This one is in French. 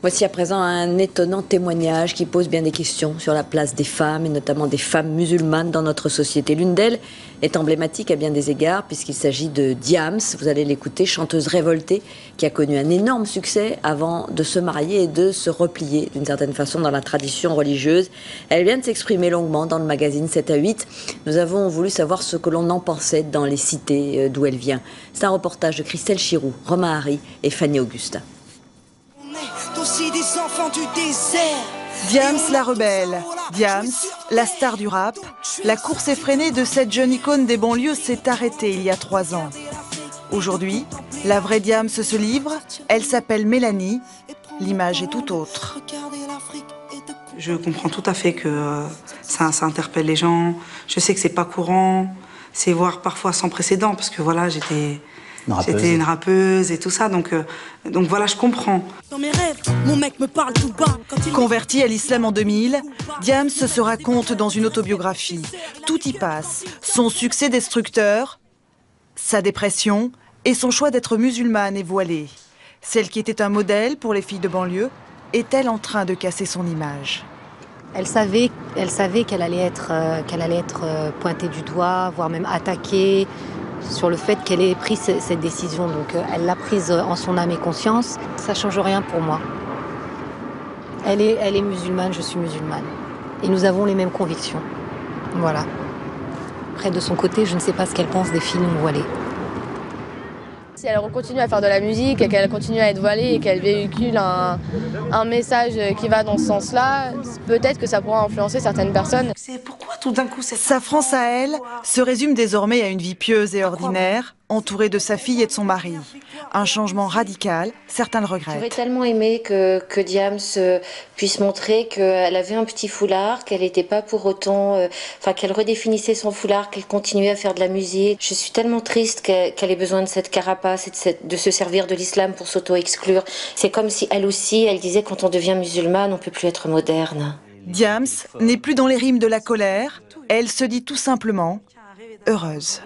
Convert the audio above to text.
Voici à présent un étonnant témoignage qui pose bien des questions sur la place des femmes et notamment des femmes musulmanes dans notre société. L'une d'elles est emblématique à bien des égards puisqu'il s'agit de Diams, vous allez l'écouter, chanteuse révoltée qui a connu un énorme succès avant de se marier et de se replier d'une certaine façon dans la tradition religieuse. Elle vient de s'exprimer longuement dans le magazine 7 à 8. Nous avons voulu savoir ce que l'on en pensait dans les cités d'où elle vient. C'est un reportage de Christelle Chiroux, Romain Harry et Fanny Augustin. Des enfants du désert. Diams la rebelle, Diams, la star du rap. La course effrénée de cette jeune icône des banlieues s'est arrêtée il y a 3 ans. Aujourd'hui, la vraie Diams se livre, elle s'appelle Mélanie, l'image est tout autre. Je comprends tout à fait que ça interpelle les gens, je sais que c'est pas courant, c'est voire parfois sans précédent, parce que voilà, j'étais une rappeuse et tout ça, donc voilà, je comprends. Dans mes rêves, mon mec me parle tout bas. Convertie à l'islam en 2000, Diams se raconte dans une autobiographie. Tout y passe, son succès destructeur, sa dépression et son choix d'être musulmane et voilée. Celle qui était un modèle pour les filles de banlieue, est-elle en train de casser son image ? Elle savait qu'elle allait être pointée du doigt, voire même attaquée, sur le fait qu'elle ait pris cette décision. Donc elle l'a prise en son âme et conscience. Ça ne change rien pour moi. Elle est musulmane, je suis musulmane. Et nous avons les mêmes convictions. Voilà. Après, de son côté, je ne sais pas ce qu'elle pense des filles non voilées. Si elle continue à faire de la musique et qu'elle continue à être voilée et qu'elle véhicule un message qui va dans ce sens-là, peut-être que ça pourra influencer certaines personnes. C'est pourquoi tout d'un coup Sa France à elle se résume désormais à une vie pieuse et ordinaire, entourée de sa fille et de son mari. Un changement radical, certains le regrettent. J'aurais tellement aimé que Diams puisse montrer qu'elle avait un petit foulard, qu'elle n'était pas pour autant, qu'elle redéfinissait son foulard, qu'elle continuait à faire de la musique. Je suis tellement triste qu'elle ait besoin de cette carapace et de se servir de l'islam pour s'auto-exclure. C'est comme si elle aussi, elle disait quand on devient musulmane, on ne peut plus être moderne. Diams n'est plus dans les rimes de la colère, elle se dit tout simplement heureuse.